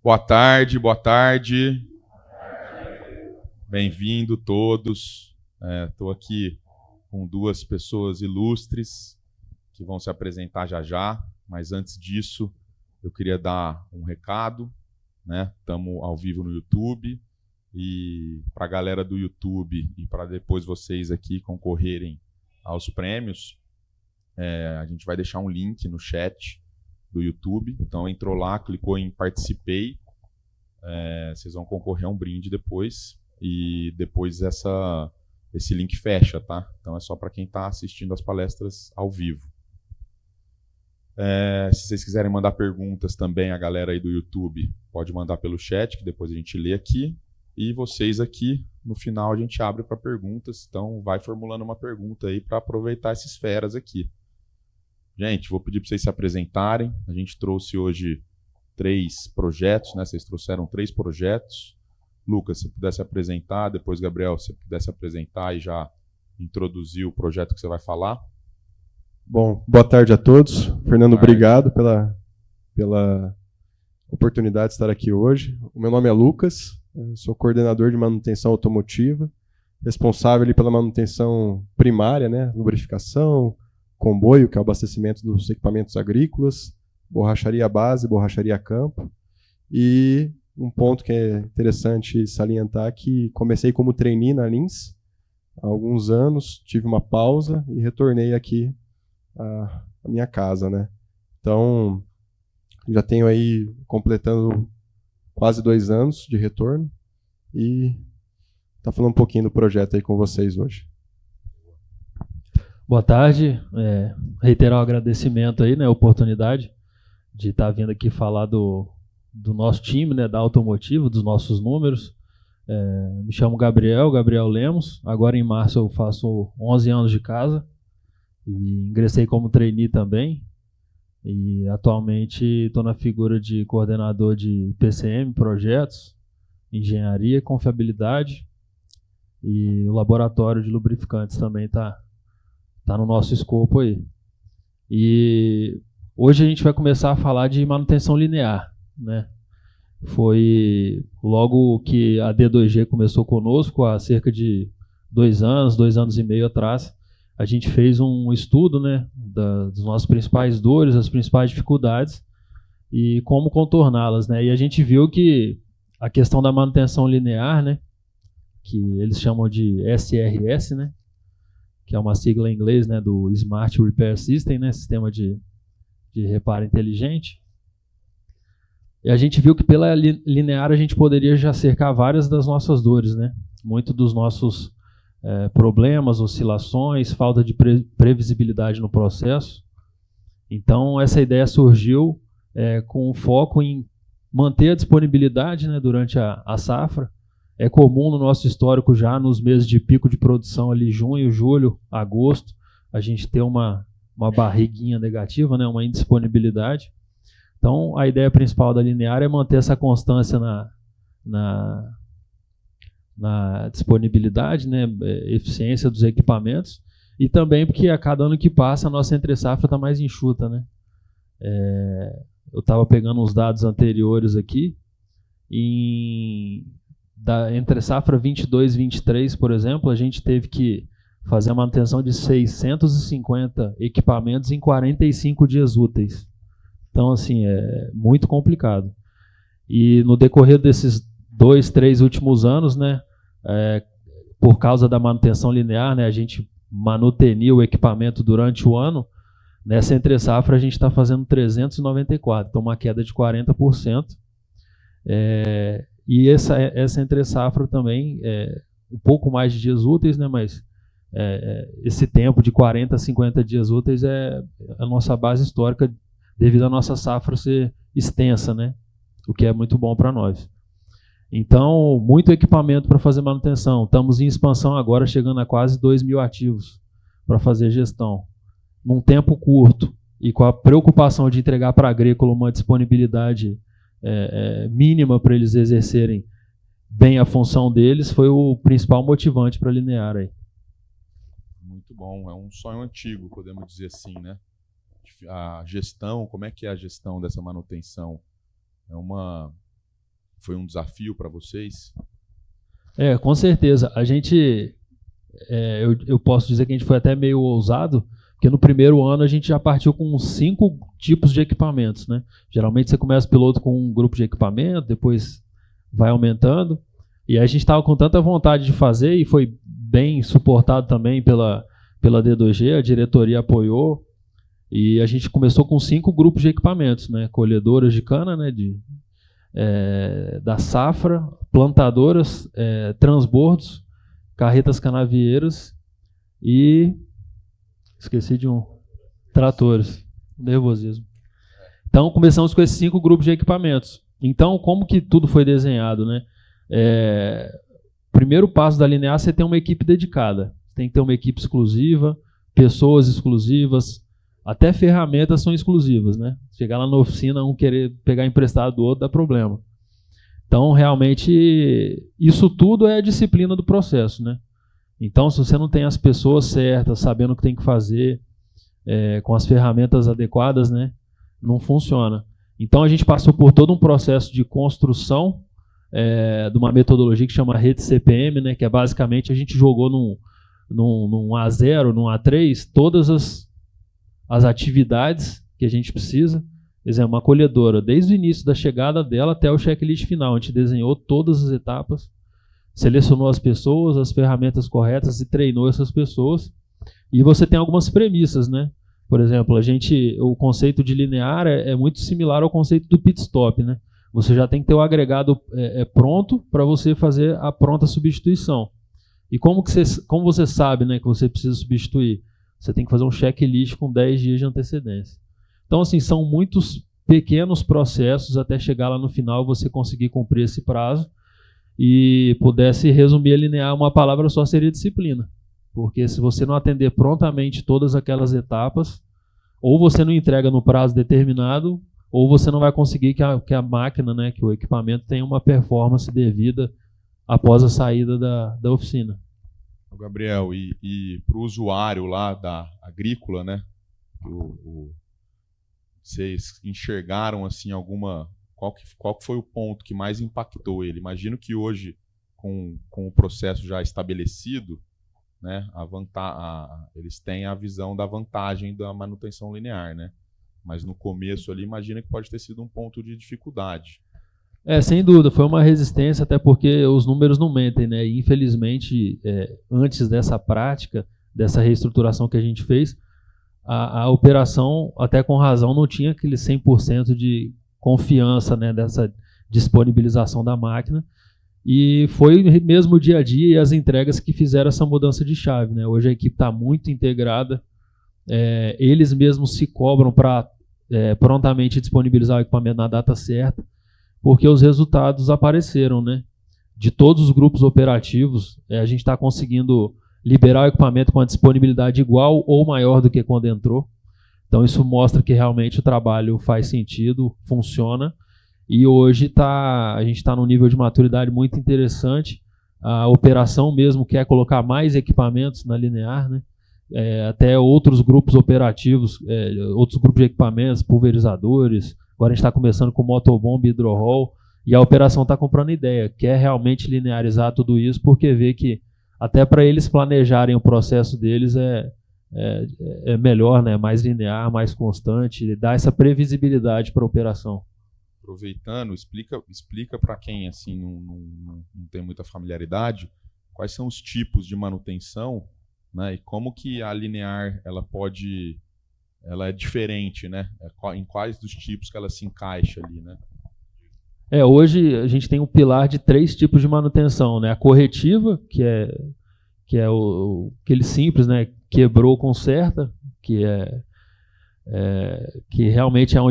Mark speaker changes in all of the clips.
Speaker 1: Boa tarde, boa tarde. Bem-vindo todos. Estou aqui com duas pessoas ilustres que vão se apresentar já já, mas antes disso eu queria dar um recado, né? Estamos ao vivo no YouTube e para a galera do YouTube e para depois vocês aqui concorrerem aos prêmios, a gente vai deixar um link no chat do YouTube. Então entrou lá, clicou em participei, vocês vão concorrer a um brinde depois e depois esse link fecha, tá? Então é só para quem está assistindo as palestras ao vivo. Se vocês quiserem mandar perguntas também, a galera aí do YouTube pode mandar pelo chat, que depois a gente lê aqui. E vocês aqui, no final, a gente abre para perguntas. Então vai formulando uma pergunta aí para aproveitar essas feras aqui. Gente, vou pedir para vocês se apresentarem. A gente trouxe hoje 3 projetos, né? Vocês trouxeram 3 projetos. Lucas, se pudesse apresentar, depois Gabriel, se pudesse apresentar e já introduzir o projeto que você vai falar.
Speaker 2: Bom, boa tarde a todos. Fernando, obrigado pela oportunidade de estar aqui hoje. O meu nome é Lucas, sou coordenador de manutenção automotiva, responsável ali pela manutenção primária, né? Lubrificação, comboio, que é o abastecimento dos equipamentos agrícolas, borracharia base, borracharia campo. E um ponto que é interessante salientar é que comecei como trainee na Lins há alguns anos, tive uma pausa e retornei aqui à minha casa, né? Então, já tenho aí completando quase 2 anos de retorno e tá falando um pouquinho do projeto aí com vocês hoje.
Speaker 3: Boa tarde, reiterar o agradecimento aí, né, a oportunidade de estar vindo aqui falar do nosso time, né, da Automotivo, dos nossos números. Me chamo Gabriel Lemos, agora em março eu faço 11 anos de casa e ingressei como trainee também e atualmente estou na figura de coordenador de PCM, projetos, engenharia, confiabilidade e o laboratório de lubrificantes também está no nosso escopo aí. E hoje a gente vai começar a falar de manutenção linear, né? Foi logo que a D2G começou conosco, há cerca de 2 anos e meio atrás, a gente fez um estudo, né, das nossas principais dores, as principais dificuldades e como contorná-las, né? E a gente viu que a questão da manutenção linear, né, que eles chamam de SRS, né, que é uma sigla em inglês, né, do Smart Repair System, né, sistema de reparo inteligente. E a gente viu que pela linear a gente poderia já cercar várias das nossas dores, né? Muito dos nossos problemas, oscilações, falta de previsibilidade no processo. Então essa ideia surgiu com foco em manter a disponibilidade, né, durante a safra. É comum no nosso histórico já nos meses de pico de produção ali, junho, julho, agosto, a gente ter uma barriguinha negativa, né, uma indisponibilidade. Então, a ideia principal da linear é manter essa constância na disponibilidade, né, eficiência dos equipamentos, e também porque a cada ano que passa a nossa entre-safra está mais enxuta, né? Eu estava pegando os dados anteriores aqui, da entre-safra 22-23, por exemplo, a gente teve que fazer a manutenção de 650 equipamentos em 45 dias úteis. Então, assim, é muito complicado. E no decorrer desses 2, 3 últimos anos, né, por causa da manutenção linear, né, a gente manutenia o equipamento durante o ano. Nessa entre-safra a gente está fazendo 394, então uma queda de 40%. E essa entre-safra também um pouco mais de dias úteis, né, mas esse tempo de 40 a 50 dias úteis é a nossa base histórica devido à nossa safra ser extensa, né, o que é muito bom para nós. Então, muito equipamento para fazer manutenção. Estamos em expansão agora, chegando a quase 2.000 ativos para fazer gestão. Num tempo curto e com a preocupação de entregar para a agrícola uma disponibilidade mínima para eles exercerem bem a função deles, foi o principal motivante para a linear aí.
Speaker 1: Muito bom, é um sonho antigo, podemos dizer assim, né? A gestão, como é que é a gestão dessa manutenção? É uma foi um desafio para vocês?
Speaker 3: Com certeza. A gente, eu posso dizer que a gente foi até meio ousado, porque no primeiro ano a gente já partiu com 5 tipos de equipamentos, né? Geralmente você começa o piloto com um grupo de equipamento, depois vai aumentando. E a gente estava com tanta vontade de fazer e foi bem suportado também pela D2G, a diretoria apoiou. E a gente começou com 5 grupos de equipamentos, né? Colhedoras de cana, né? Da safra, plantadoras, transbordos, carretas canavieiras e esqueci de um, tratores, nervosismo. Então começamos com esses 5 grupos de equipamentos. Então como que tudo foi desenhado, né? Primeiro passo da Linear, você tem uma equipe dedicada, tem que ter uma equipe exclusiva, pessoas exclusivas, até ferramentas são exclusivas, né? Chegar lá na oficina, um querer pegar emprestado do outro, dá problema. Então, realmente, isso tudo é a disciplina do processo, né? Então, se você não tem as pessoas certas, sabendo o que tem que fazer, com as ferramentas adequadas, né? Não funciona. Então, a gente passou por todo um processo de construção de uma metodologia que chama rede CPM, né? Que é basicamente a gente jogou num A0, num A3, todas as atividades que a gente precisa. Por exemplo, uma colhedora, desde o início da chegada dela até o checklist final, a gente desenhou todas as etapas, selecionou as pessoas, as ferramentas corretas e treinou essas pessoas. E você tem algumas premissas, né? Por exemplo, o conceito de linear é muito similar ao conceito do pit stop, né? Você já tem que ter o agregado pronto para você fazer a pronta substituição. E como você sabe, né, que você precisa substituir? Você tem que fazer um checklist com 10 dias de antecedência. Então, assim, são muitos pequenos processos até chegar lá no final você conseguir cumprir esse prazo. E pudesse resumir a linear, uma palavra só seria disciplina. Porque se você não atender prontamente todas aquelas etapas, ou você não entrega no prazo determinado, ou você não vai conseguir que a máquina, né, que o equipamento tenha uma performance devida após a saída da oficina.
Speaker 1: Gabriel, e para o usuário lá da agrícola, né, vocês enxergaram assim qual que foi o ponto que mais impactou ele? Imagino que hoje, com o processo já estabelecido, né, eles têm a visão da vantagem da manutenção linear, né? Mas no começo ali, imagina que pode ter sido um ponto de dificuldade.
Speaker 3: Sem dúvida, foi uma resistência, até porque os números não mentem, né? E, infelizmente, antes dessa prática, dessa reestruturação que a gente fez, a operação, até com razão, não tinha aquele 100% de confiança, né, dessa disponibilização da máquina. E foi mesmo o dia a dia e as entregas que fizeram essa mudança de chave, né? Hoje a equipe está muito integrada, eles mesmos se cobram para prontamente disponibilizar o equipamento na data certa, porque os resultados apareceram, né? De todos os grupos operativos, a gente está conseguindo liberar o equipamento com a disponibilidade igual ou maior do que quando entrou. Então isso mostra que realmente o trabalho faz sentido, funciona. E hoje a gente está num nível de maturidade muito interessante. A operação mesmo quer colocar mais equipamentos na linear, né? Até outros grupos operativos, outros grupos de equipamentos, pulverizadores. Agora a gente está começando com motobomba e hidroroll. E a operação está comprando ideia, quer realmente linearizar tudo isso, porque vê que até para eles planejarem o processo deles é melhor, né? Mais linear, mais constante, dá essa previsibilidade para a operação.
Speaker 1: Aproveitando, explica para quem assim não tem muita familiaridade quais são os tipos de manutenção, né? E como que a linear ela é diferente, né? Em quais dos tipos que ela se encaixa ali, né?
Speaker 3: Hoje a gente tem um pilar de 3 tipos de manutenção, né? A corretiva, que é aquele simples, né? Quebrou, conserta, que realmente é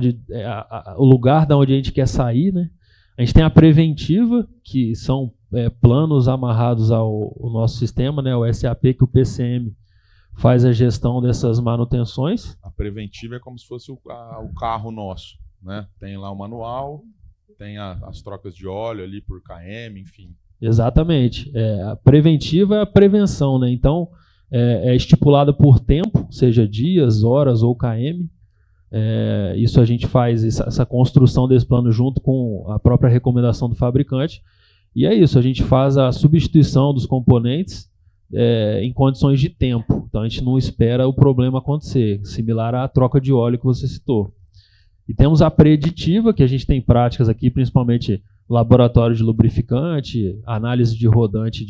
Speaker 3: o lugar da onde a gente quer sair, né? A gente tem a preventiva, que são planos amarrados ao nosso sistema, né? O SAP, que o PCM faz a gestão dessas manutenções.
Speaker 1: A preventiva é como se fosse o carro nosso, né? Tem lá o manual, tem as trocas de óleo ali por km, enfim.
Speaker 3: Exatamente. A preventiva é a prevenção, né? Então, é estipulada por tempo, seja dias, horas ou km, Isso a gente faz, essa construção desse plano junto com a própria recomendação do fabricante. E é isso, a gente faz a substituição dos componentes em condições de tempo. Então a gente não espera o problema acontecer, similar à troca de óleo que você citou. E temos a preditiva, que a gente tem práticas aqui, principalmente laboratório de lubrificante, análise de rodante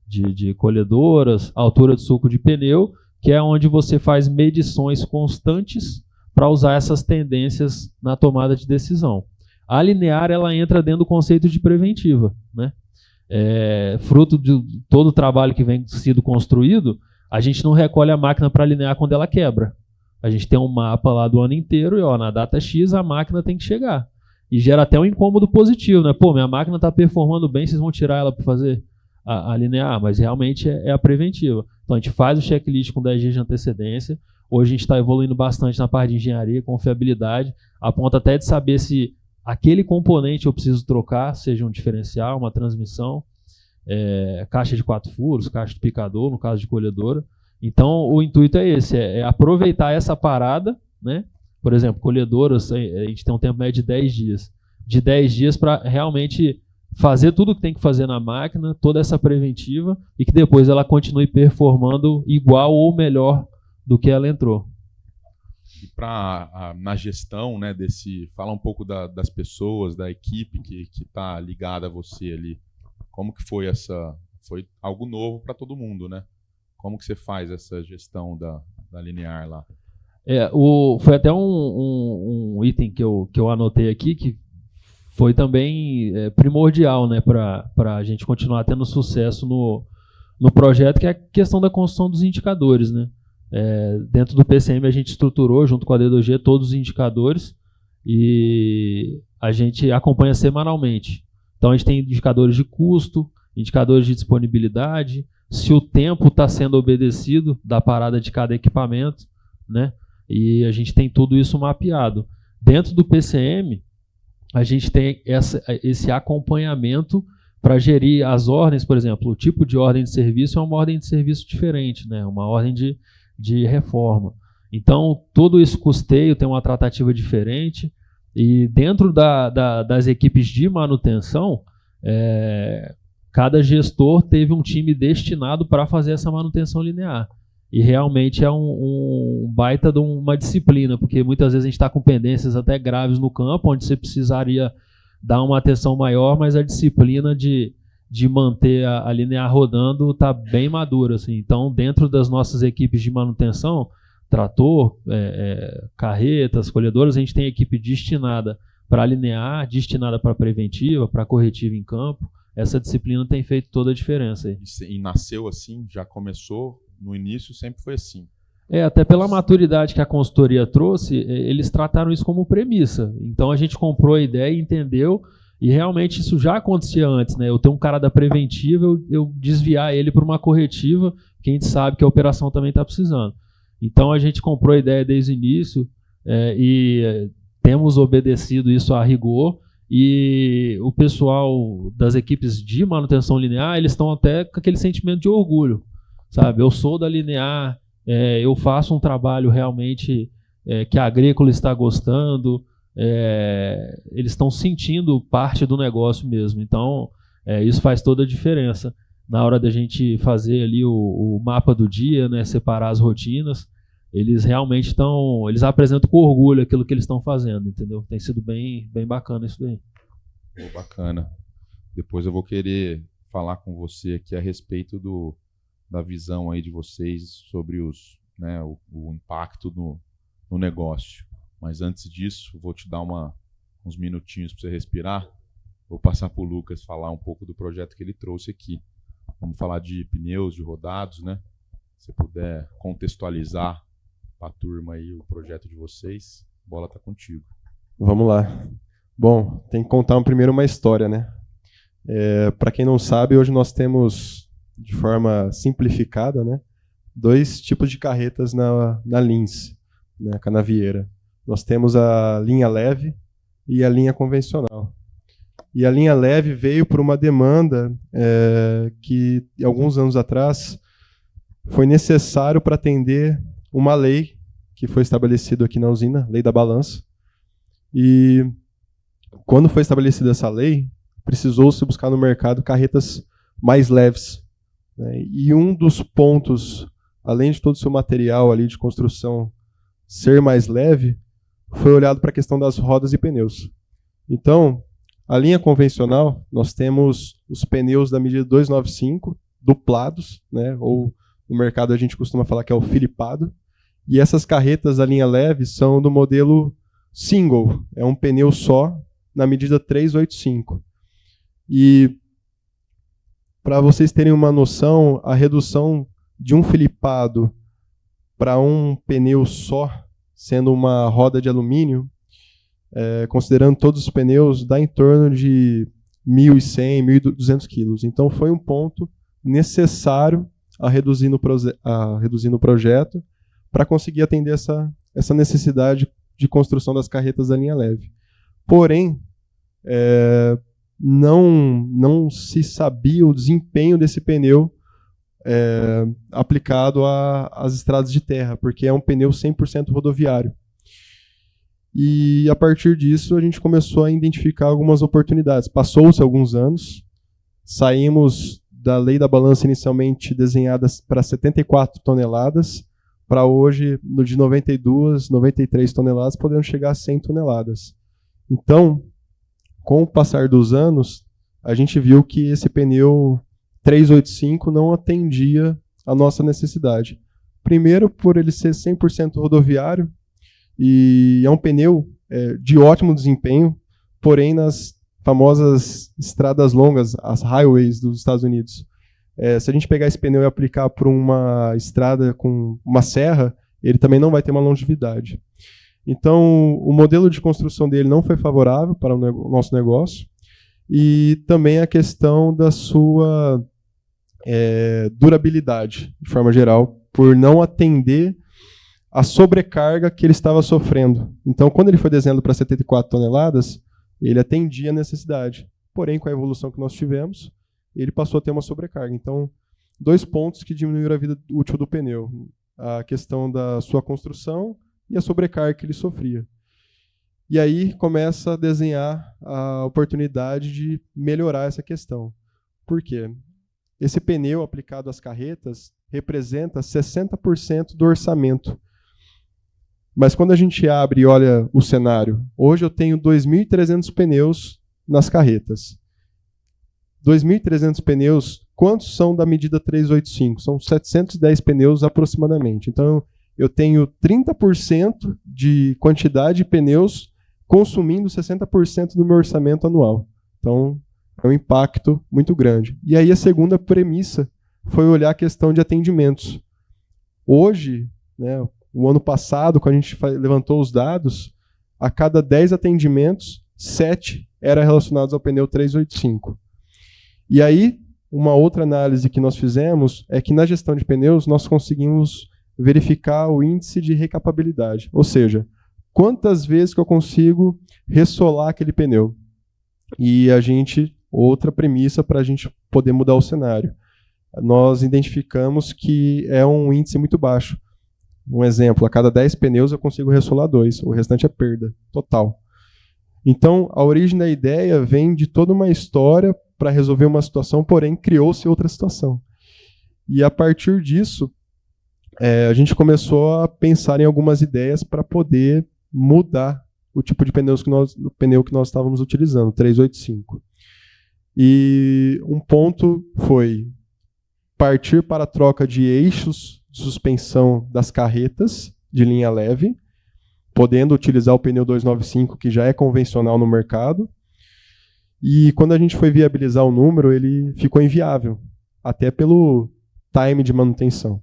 Speaker 3: de colhedoras, altura de suco de pneu, que é onde você faz medições constantes para usar essas tendências na tomada de decisão. A linear, ela entra dentro do conceito de preventiva, né? Fruto de todo o trabalho que vem sido construído, a gente não recolhe a máquina para linear quando ela quebra. A gente tem um mapa lá do ano inteiro e na data X a máquina tem que chegar. E gera até um incômodo positivo, né? Pô, minha máquina está performando bem, vocês vão tirar ela para fazer a linear, mas realmente é a preventiva. Então a gente faz o checklist com 10 dias de antecedência. Hoje a gente está evoluindo bastante na parte de engenharia, confiabilidade, a ponto até de saber se aquele componente eu preciso trocar, seja um diferencial, uma transmissão, caixa de 4 furos, caixa de picador, no caso de colhedora. Então o intuito é esse, é aproveitar essa parada, né? Por exemplo, colhedoras, a gente tem um tempo médio de 10 dias. De 10 dias para realmente fazer tudo o que tem que fazer na máquina, toda essa preventiva, e que depois ela continue performando igual ou melhor do que ela entrou.
Speaker 1: E na gestão, né, fala um pouco das pessoas, da equipe que está ligada a você ali. Como que foi foi algo novo para todo mundo, né? Como que você faz essa gestão da linear lá?
Speaker 3: Foi até um item que eu anotei aqui, que foi também primordial, né, para a gente continuar tendo sucesso no projeto, que é a questão da construção dos indicadores, né? Dentro do PCM a gente estruturou, junto com a D2G, todos os indicadores e a gente acompanha semanalmente. Então a gente tem indicadores de custo, indicadores de disponibilidade, se o tempo está sendo obedecido da parada de cada equipamento, né? E a gente tem tudo isso mapeado. Dentro do PCM, a gente tem esse acompanhamento para gerir as ordens, por exemplo, o tipo de ordem de serviço é uma ordem de serviço diferente, né? Uma ordem de reforma. Então, todo esse custeio tem uma tratativa diferente e dentro das equipes de manutenção, cada gestor teve um time destinado para fazer essa manutenção linear. E realmente é um baita de uma disciplina, porque muitas vezes a gente está com pendências até graves no campo, onde você precisaria dar uma atenção maior, mas a disciplina de manter a linear rodando está bem madura. Assim. Então, dentro das nossas equipes de manutenção, trator, carretas, colhedoras, a gente tem equipe destinada para linear, destinada para preventiva, para corretiva em campo. Essa disciplina tem feito toda a diferença. Aí.
Speaker 1: E nasceu assim, já começou... No início sempre foi assim.
Speaker 3: Até pela maturidade que a consultoria trouxe, eles trataram isso como premissa. Então a gente comprou a ideia e entendeu, e realmente isso já acontecia antes, né? Eu tenho um cara da preventiva, eu desviar ele para uma corretiva, que a gente sabe que a operação também está precisando. Então a gente comprou a ideia desde o início e temos obedecido isso a rigor. E o pessoal das equipes de manutenção linear, eles estão até com aquele sentimento de orgulho. Sabe, eu sou da linear, eu faço um trabalho realmente que a agrícola está gostando, eles estão sentindo parte do negócio mesmo. Então, isso faz toda a diferença. Na hora da gente fazer ali o mapa do dia, né, separar as rotinas, eles realmente eles apresentam com orgulho aquilo que eles estão fazendo, entendeu? Tem sido bem, bem bacana isso daí.
Speaker 1: Bacana. Depois eu vou querer falar com você aqui a respeito da visão aí de vocês sobre o impacto no negócio. Mas antes disso, vou te dar uns minutinhos para você respirar. Vou passar para o Lucas falar um pouco do projeto que ele trouxe aqui. Vamos falar de pneus, de rodados, né? Se puder contextualizar para a turma aí o projeto de vocês, a bola está contigo.
Speaker 2: Vamos lá. Bom, tem que contar primeiro uma história, né? Para quem não sabe, hoje nós temos, de forma simplificada, né, 2 tipos de carretas na Lins, né, canavieira. Nós temos a linha leve e a linha convencional. E a linha leve veio por uma demanda que, alguns anos atrás, foi necessário para atender uma lei que foi estabelecido aqui na usina, lei da balança. E quando foi estabelecida essa lei, precisou-se buscar no mercado carretas mais leves, né? E um dos pontos, além de todo o seu material ali de construção ser mais leve, foi olhado para a questão das rodas e pneus. Então, a linha convencional, nós temos os pneus da medida 295, duplados, né? Ou no mercado a gente costuma falar que é o filipado. E essas carretas da linha leve são do modelo single, é um pneu só, na medida 385. E, para vocês terem uma noção, a redução de um filipado para um pneu só, sendo uma roda de alumínio, considerando todos os pneus, dá em torno de 1.100, 1.200 quilos. Então, foi um ponto necessário a reduzir no projeto para conseguir atender essa necessidade de construção das carretas da linha leve. Porém, não se sabia o desempenho desse pneu aplicado às estradas de terra, porque é um pneu 100% rodoviário. E, a partir disso, a gente começou a identificar algumas oportunidades. Passou-se alguns anos, saímos da lei da balança inicialmente desenhada para 74 toneladas, para hoje, no de 92, 93 toneladas, podendo chegar a 100 toneladas. Então, com o passar dos anos, a gente viu que esse pneu 385 não atendia a nossa necessidade. Primeiro, por ele ser 100% rodoviário, e é um pneu de ótimo desempenho, porém nas famosas estradas longas, as highways dos Estados Unidos, se a gente pegar esse pneu e aplicar para uma estrada com uma serra, ele também não vai ter uma longevidade. Então, o modelo de construção dele não foi favorável para o nosso negócio, e também a questão da sua durabilidade, de forma geral, por não atender a sobrecarga que ele estava sofrendo. Então, quando ele foi desenhado para 74 toneladas, ele atendia a necessidade. Porém, com a evolução que nós tivemos, ele passou a ter uma sobrecarga. Então, 2 pontos que diminuíram a vida útil do pneu. A questão da sua construção e a sobrecarga que ele sofria. E aí começa a desenhar a oportunidade de melhorar essa questão. Por quê? Esse pneu aplicado às carretas representa 60% do orçamento. Mas quando a gente abre e olha o cenário, hoje eu tenho 2.300 pneus nas carretas. 2.300 pneus, quantos são da medida 385? São 710 pneus aproximadamente. Então, eu tenho 30% de quantidade de pneus consumindo 60% do meu orçamento anual. Então, é um impacto muito grande. E aí a segunda premissa foi olhar a questão de atendimentos. Hoje, né, o ano passado, quando a gente levantou os dados, a cada 10 atendimentos, 7 eram relacionados ao pneu 385. E aí, uma outra análise que nós fizemos é que na gestão de pneus nós conseguimos verificar o índice de recapabilidade. Ou seja, quantas vezes que eu consigo ressolar aquele pneu. E outra premissa para a gente poder mudar o cenário. Nós identificamos que é um índice muito baixo. Um exemplo, a cada 10 pneus eu consigo ressolar 2, o restante é perda total. Então, a origem da ideia vem de toda uma história para resolver uma situação, porém criou-se outra situação. E a partir disso, a gente começou a pensar em algumas ideias para poder mudar o tipo de pneu que nós estávamos utilizando, 385. E um ponto foi partir para a troca de eixos de suspensão das carretas de linha leve, podendo utilizar o pneu 295, que já é convencional no mercado. E quando a gente foi viabilizar o número, ele ficou inviável, até pelo time de manutenção.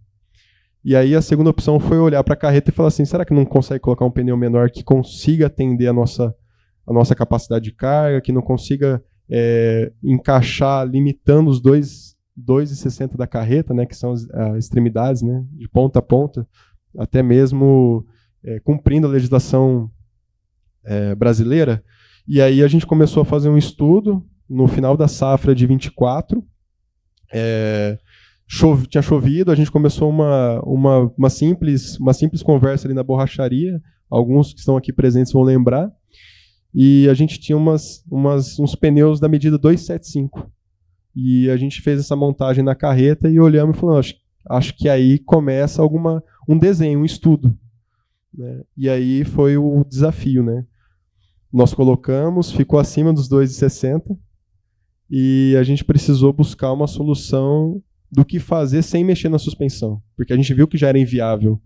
Speaker 2: E aí a segunda opção foi olhar para a carreta e falar assim, será que não consegue colocar um pneu menor que consiga atender a nossa capacidade de carga, que não consiga encaixar, limitando os 2,60 da carreta, né, que são as extremidades, né, de ponta a ponta, até mesmo cumprindo a legislação brasileira. E aí a gente começou a fazer um estudo no final da safra de 24, tinha chovido, a gente começou uma simples conversa ali na borracharia, alguns que estão aqui presentes vão lembrar, e a gente tinha uns pneus da medida 275. E a gente fez essa montagem na carreta e olhamos e falamos, acho que aí começa um desenho, um estudo. Né? E aí foi o desafio. Né? Nós colocamos, ficou acima dos 2,60 e a gente precisou buscar uma solução do que fazer sem mexer na suspensão, porque a gente viu que já era inviável,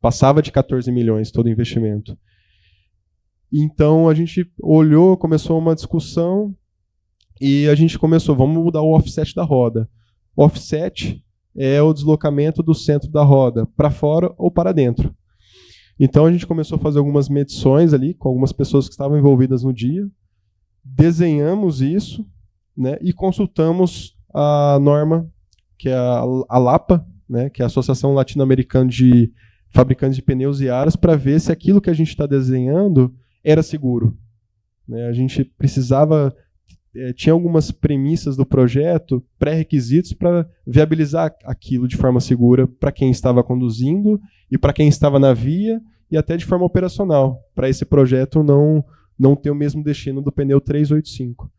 Speaker 2: passava de 14 milhões todo o investimento. Então a gente olhou, começou uma discussão e a gente começou, vamos mudar o offset da roda. O offset é o deslocamento do centro da roda para fora ou para dentro. Então a gente começou a fazer algumas medições ali com algumas pessoas que estavam envolvidas no dia, desenhamos isso, né, e consultamos a norma, que é a LAPA, né, que é a Associação Latino-Americana de Fabricantes de Pneus e Aras, para ver se aquilo que a gente está desenhando era seguro. Né, a gente precisava, tinha algumas premissas do projeto, pré-requisitos para viabilizar aquilo de forma segura para quem estava conduzindo e para quem estava na via e até de forma operacional, para esse projeto não ter o mesmo destino do pneu 385.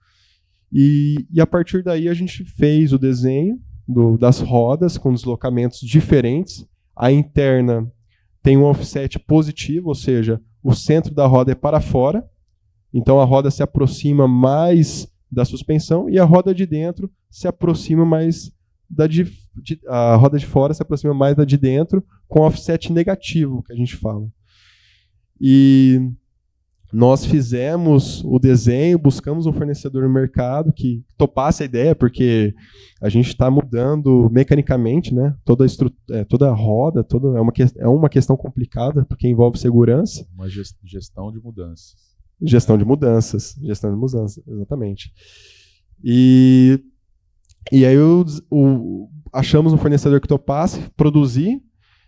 Speaker 2: E a partir daí a gente fez o desenho das rodas com deslocamentos diferentes. A interna tem um offset positivo, ou seja, o centro da roda é para fora, então a roda se aproxima mais da suspensão e a roda de dentro se aproxima mais a roda de fora se aproxima mais da de dentro, com offset negativo, que a gente fala. E nós fizemos o desenho, buscamos um fornecedor no mercado que topasse a ideia, porque a gente está mudando mecanicamente, né? Toda a roda, é uma questão complicada, porque envolve segurança.
Speaker 1: Uma gestão de mudanças.
Speaker 2: Gestão de mudanças, exatamente. E aí achamos um fornecedor que topasse produzir,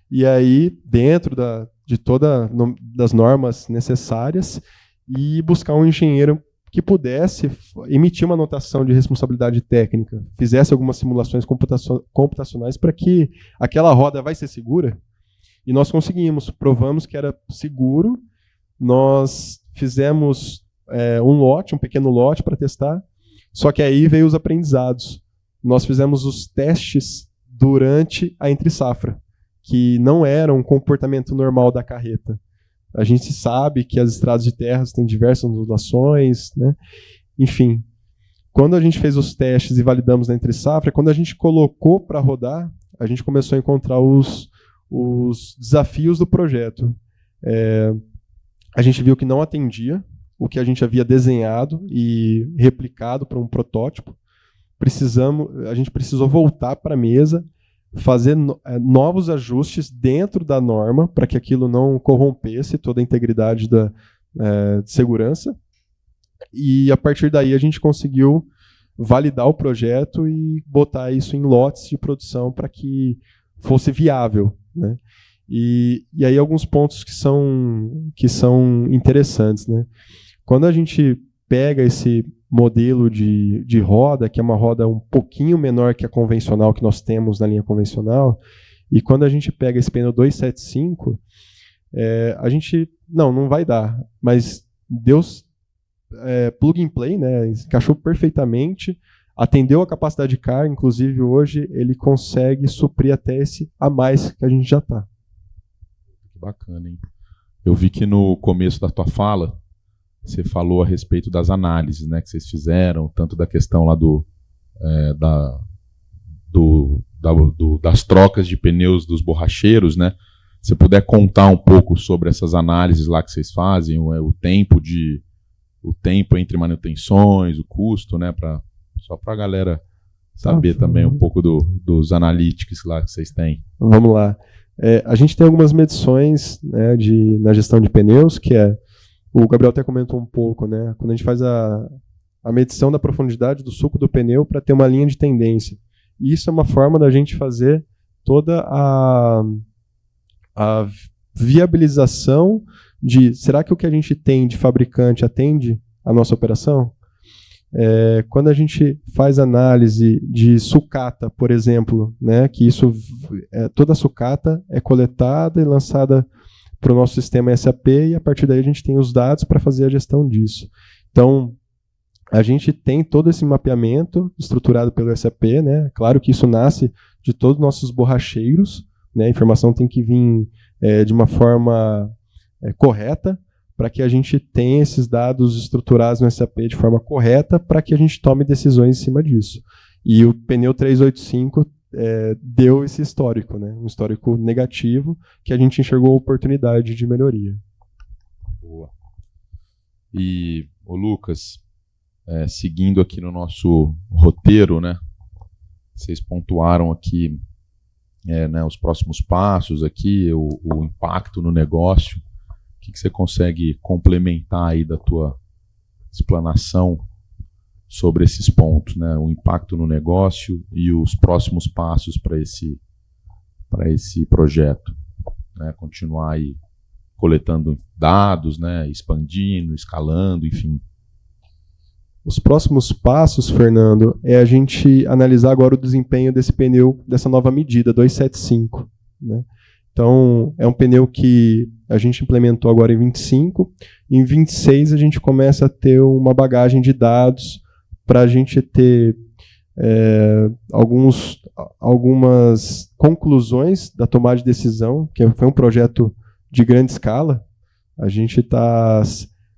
Speaker 2: e aí dentro das normas necessárias, e buscar um engenheiro que pudesse emitir uma anotação de responsabilidade técnica, fizesse algumas simulações computacionais para que aquela roda vai ser segura. E nós conseguimos, provamos que era seguro, nós fizemos um pequeno lote para testar, só que aí veio os aprendizados. Nós fizemos os testes durante a entre-safra, que não era um comportamento normal da carreta. A gente sabe que as estradas de terras têm diversas ondulações, né? Enfim, quando a gente fez os testes e validamos na entre-safra, quando a gente colocou para rodar, a gente começou a encontrar os desafios do projeto. A gente viu que não atendia o que a gente havia desenhado e replicado para um protótipo. A gente precisou voltar para a mesa, fazer novos ajustes dentro da norma para que aquilo não corrompesse toda a integridade de segurança. E a partir daí a gente conseguiu validar o projeto e botar isso em lotes de produção para que fosse viável, né? E aí alguns pontos que são interessantes, né? Quando a gente pega esse modelo de roda, que é uma roda um pouquinho menor que a convencional que nós temos na linha convencional, e quando a gente pega esse pneu 275, a gente, não vai dar, mas Deus, plug and play, né, encaixou perfeitamente, atendeu a capacidade de carga, inclusive hoje ele consegue suprir até esse a mais que a gente já está.
Speaker 1: Que bacana, hein? Eu vi que no começo da tua fala, você falou a respeito das análises, né, que vocês fizeram, tanto da questão lá das trocas de pneus dos borracheiros, né? Se puder contar um pouco sobre essas análises lá que vocês fazem, o tempo entre manutenções, o custo, né, só para a galera saber também um pouco dos analytics lá que vocês têm.
Speaker 2: Vamos lá. A gente tem algumas medições, né, na gestão de pneus, que o Gabriel até comentou um pouco, né? Quando a gente faz a medição da profundidade do suco do pneu para ter uma linha de tendência. E isso é uma forma da gente fazer toda a viabilização de será que o que a gente tem de fabricante atende a nossa operação? Quando a gente faz análise de sucata, por exemplo, né, que toda a sucata é coletada e lançada para o nosso sistema SAP, e a partir daí a gente tem os dados para fazer a gestão disso. Então, a gente tem todo esse mapeamento estruturado pelo SAP, né? Claro que isso nasce de todos os nossos borracheiros, né? A informação tem que vir de uma forma correta, para que a gente tenha esses dados estruturados no SAP de forma correta, para que a gente tome decisões em cima disso. E o pneu 385 deu esse histórico, né? Um histórico negativo, que a gente enxergou a oportunidade de melhoria.
Speaker 1: Boa. E, Lucas, seguindo aqui no nosso roteiro, né? Vocês pontuaram aqui né, os próximos passos aqui, o impacto no negócio. O que você consegue complementar aí da tua explanação sobre esses pontos, né? O impacto no negócio e os próximos passos para esse projeto, né? Continuar aí coletando dados, né? Expandindo, escalando, enfim.
Speaker 2: Os próximos passos, Fernando, é a gente analisar agora o desempenho desse pneu, dessa nova medida, 275. Né? Então, é um pneu que a gente implementou agora em 25. Em 26, a gente começa a ter uma bagagem de dados para a gente ter algumas conclusões da tomada de decisão, que foi um projeto de grande escala.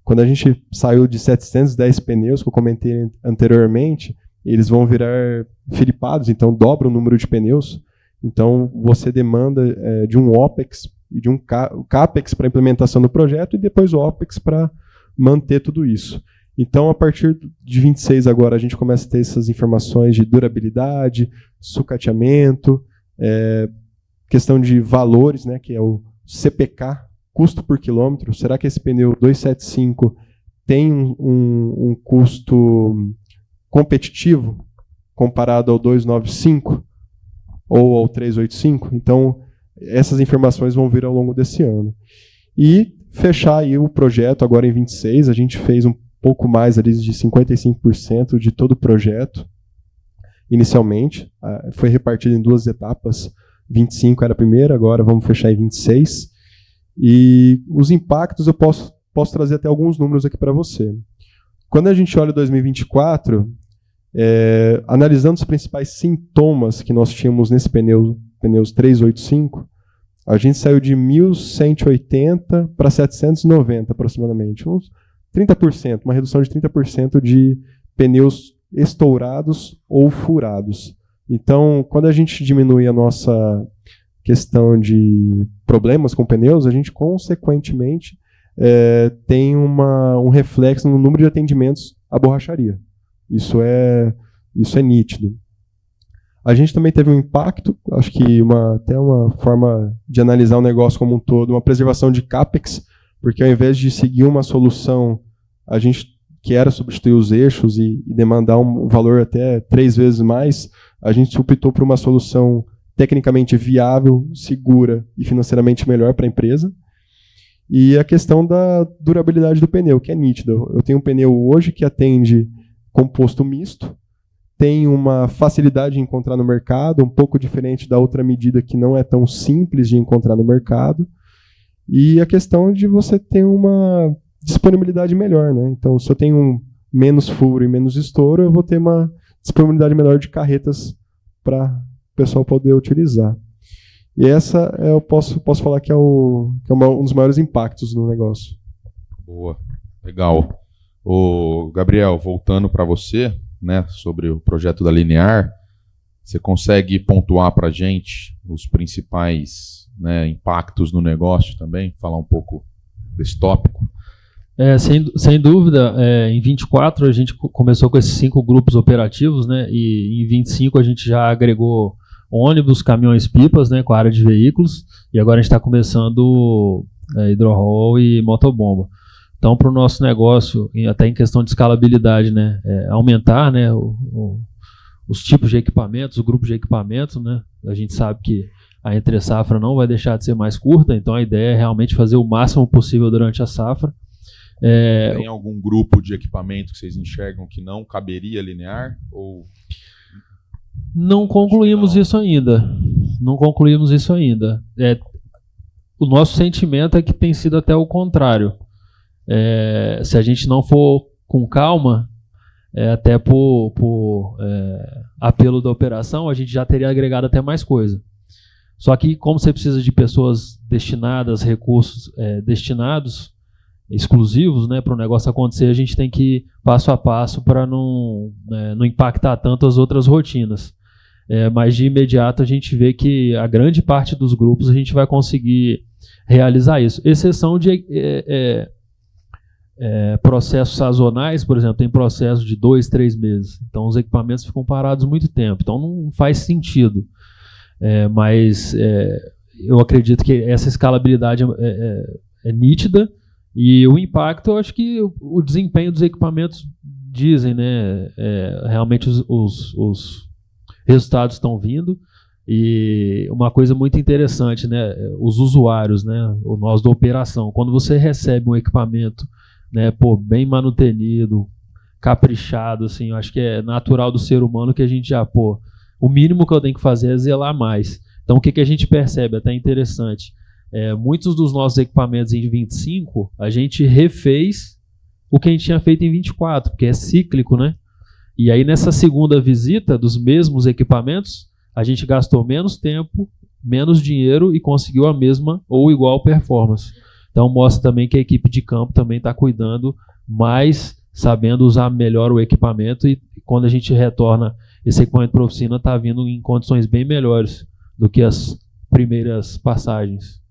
Speaker 2: Quando a gente saiu de 710 pneus, que eu comentei anteriormente, eles vão virar filipados, então dobra o número de pneus. Então, você demanda de um OPEX e de um CAPEX para a implementação do projeto e depois o OPEX para manter tudo isso. Então, a partir de 26 agora, a gente começa a ter essas informações de durabilidade, sucateamento, questão de valores, né, que é o CPK, custo por quilômetro. Será que esse pneu 275 tem um custo competitivo comparado ao 295 ou ao 385? Então, essas informações vão vir ao longo desse ano. E fechar aí o projeto agora em 26, a gente fez um pouco mais ali de 55% de todo o projeto inicialmente. Foi repartido em 2 etapas. 25 era a primeira, agora vamos fechar em 26. E os impactos eu posso trazer até alguns números aqui para você. Quando a gente olha 2024, analisando os principais sintomas que nós tínhamos nesse pneus 385, a gente saiu de 1.180 para 790 aproximadamente, uns 30%, uma redução de 30% de pneus estourados ou furados. Então, quando a gente diminui a nossa questão de problemas com pneus, a gente consequentemente tem um reflexo no número de atendimentos à borracharia. Isso é nítido. A gente também teve um impacto, acho que até uma forma de analisar o negócio como um todo, uma preservação de CAPEX, porque ao invés de seguir uma solução, a gente que era substituir os eixos e demandar um valor até 3 vezes mais, a gente optou por uma solução tecnicamente viável, segura e financeiramente melhor para a empresa. E a questão da durabilidade do pneu, que é nítida. Eu tenho um pneu hoje que atende composto misto, tem uma facilidade de encontrar no mercado, um pouco diferente da outra medida que não é tão simples de encontrar no mercado, e a questão de você ter uma disponibilidade melhor, né? Então, se eu tenho menos furo e menos estouro, eu vou ter uma disponibilidade melhor de carretas para o pessoal poder utilizar. E essa eu posso falar que é um dos maiores impactos no negócio.
Speaker 1: Boa, legal. Ô, Gabriel, voltando para você, né, sobre o projeto da Linear, você consegue pontuar para a gente os principais, né, impactos no negócio também? Falar um pouco desse tópico?
Speaker 3: Sem dúvida, em 24 a gente começou com esses 5 grupos operativos, né, e em 25 a gente já agregou ônibus, caminhões pipas, né, com a área de veículos, e agora a gente está começando hidrorol e motobomba. Então, para o nosso negócio, até em questão de escalabilidade, né, aumentar, né, os tipos de equipamentos, o grupo de equipamentos, né, a gente sabe que a entre-safra não vai deixar de ser mais curta, então a ideia é realmente fazer o máximo possível durante a safra.
Speaker 1: Tem algum grupo de equipamento que vocês enxergam que não caberia linear? Ou...
Speaker 3: Não concluímos isso ainda. Não concluímos isso ainda. O nosso sentimento é que tem sido até o contrário. Se a gente não for com calma, até por apelo da operação, a gente já teria agregado até mais coisa. Só que, como você precisa de pessoas destinadas, recursos destinados, exclusivos, né, para o negócio acontecer, a gente tem que ir passo a passo para não impactar tanto as outras rotinas. Mas de imediato a gente vê que a grande parte dos grupos a gente vai conseguir realizar isso. Exceção de processos sazonais, por exemplo, tem processo de 2, 3 meses. Então os equipamentos ficam parados muito tempo. Então não faz sentido. Mas eu acredito que essa escalabilidade é nítida. E o impacto, eu acho que o desempenho dos equipamentos dizem, né? Realmente os resultados estão vindo. E uma coisa muito interessante, né? Os usuários, né? Nós da operação, quando você recebe um equipamento, né, bem manutenido, caprichado, assim, eu acho que é natural do ser humano que a gente já, o mínimo que eu tenho que fazer é zelar mais. Então, o que a gente percebe, até interessante, muitos dos nossos equipamentos em 25, a gente refez o que a gente tinha feito em 24, porque é cíclico, né? E aí, nessa segunda visita dos mesmos equipamentos, a gente gastou menos tempo, menos dinheiro e conseguiu a mesma ou igual performance. Então, mostra também que a equipe de campo também está cuidando mais, sabendo usar melhor o equipamento, e quando a gente retorna, esse equipamento para a oficina está vindo em condições bem melhores do que as primeiras passagens.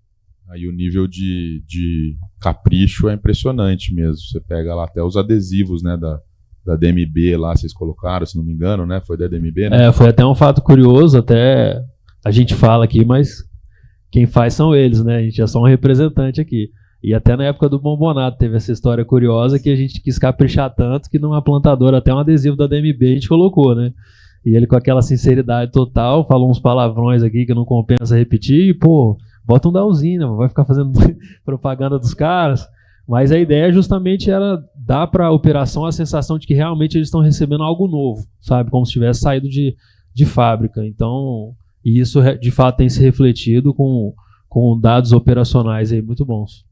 Speaker 1: Aí o nível de capricho é impressionante mesmo. Você pega lá até os adesivos, né, da DMB lá, vocês colocaram, se não me engano, né? Foi da DMB, né?
Speaker 3: Foi até um fato curioso, até a gente fala aqui, mas quem faz são eles, né? A gente é só um representante aqui. E até na época do Bombonato teve essa história curiosa que a gente quis caprichar tanto que numa plantadora até um adesivo da DMB a gente colocou, né? E ele com aquela sinceridade total falou uns palavrões aqui que não compensa repetir e, bota um da usina, vai ficar fazendo propaganda dos caras. Mas a ideia justamente era dar para a operação a sensação de que realmente eles estão recebendo algo novo, sabe? Como se tivesse saído de fábrica. Então, e isso de fato tem se refletido com dados operacionais aí muito bons.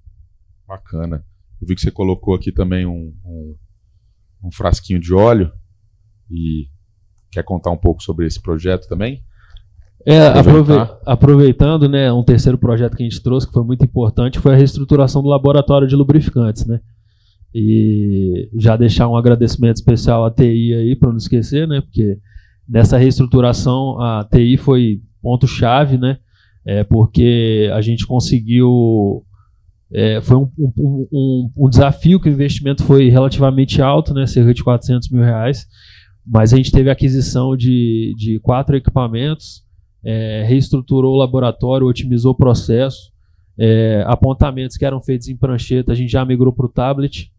Speaker 1: Bacana. Eu vi que você colocou aqui também um frasquinho de óleo e quer contar um pouco sobre esse projeto também?
Speaker 3: Aproveitando, né, um terceiro projeto que a gente trouxe, que foi muito importante, foi a reestruturação do laboratório de lubrificantes, né? E já deixar um agradecimento especial à TI aí, para não esquecer, né? Porque nessa reestruturação a TI foi ponto-chave, né? Porque a gente conseguiu... foi um desafio que o investimento foi relativamente alto, né? Cerca de R$400 mil, mas a gente teve a aquisição de 4 equipamentos, reestruturou o laboratório, otimizou o processo, apontamentos que eram feitos em prancheta, a gente já migrou para o tablet.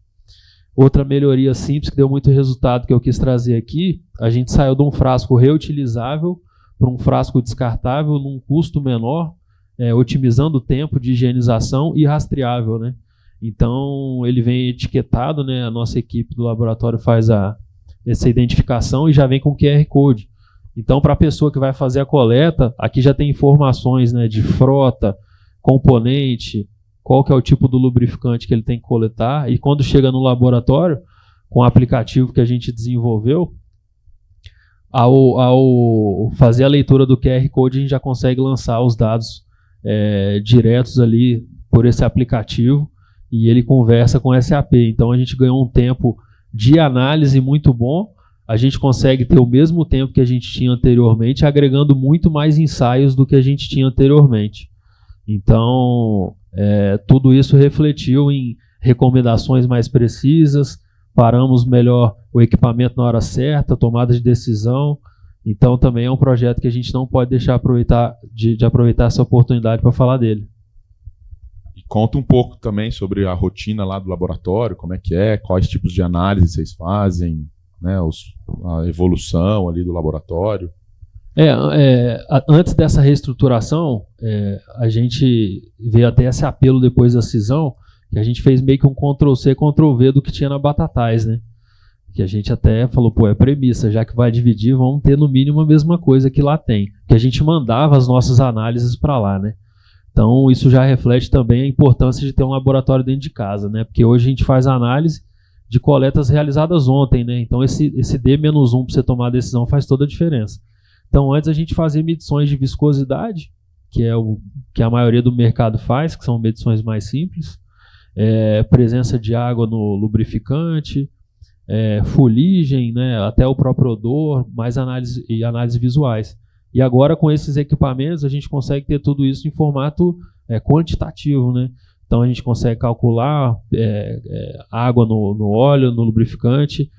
Speaker 3: Outra melhoria simples que deu muito resultado que eu quis trazer aqui, a gente saiu de um frasco reutilizável para um frasco descartável num custo menor, otimizando o tempo de higienização e rastreável, né? Então ele vem etiquetado, né? A nossa equipe do laboratório faz essa identificação e já vem com QR Code. Então, para a pessoa que vai fazer a coleta, aqui já tem informações, né, de frota, componente, qual que é o tipo do lubrificante que ele tem que coletar, e quando chega no laboratório, com o aplicativo que a gente desenvolveu, ao fazer a leitura do QR Code, a gente já consegue lançar os dados diretos ali por esse aplicativo, e ele conversa com SAP. Então, a gente ganhou um tempo de análise muito bom. A gente consegue ter o mesmo tempo que a gente tinha anteriormente, agregando muito mais ensaios do que a gente tinha anteriormente. Então, tudo isso refletiu em recomendações mais precisas, paramos melhor o equipamento na hora certa, tomada de decisão. Então, também é um projeto que a gente não pode deixar de aproveitar essa oportunidade para falar dele.
Speaker 1: E conta um pouco também sobre a rotina lá do laboratório, como é que quais tipos de análise vocês fazem, né, a evolução ali do laboratório.
Speaker 3: Antes dessa reestruturação, a gente veio até esse apelo depois da cisão, que a gente fez meio que um Ctrl+C, Ctrl+V do que tinha na Batatais, né? Que a gente até falou, pô, é premissa, já que vai dividir, vamos ter no mínimo a mesma coisa que lá tem. Que a gente mandava as nossas análises para lá, né? Então isso já reflete também a importância de ter um laboratório dentro de casa, né? Porque hoje a gente faz análise de coletas realizadas ontem, né? Então esse D-1 para você tomar a decisão faz toda a diferença. Então antes a gente fazia medições de viscosidade, que é o que a maioria do mercado faz, que são medições mais simples, presença de água no lubrificante, fuligem, né, até o próprio odor, mais análise visuais. E agora com esses equipamentos a gente consegue ter tudo isso em formato quantitativo, né? Então a gente consegue calcular água no óleo, no lubrificante,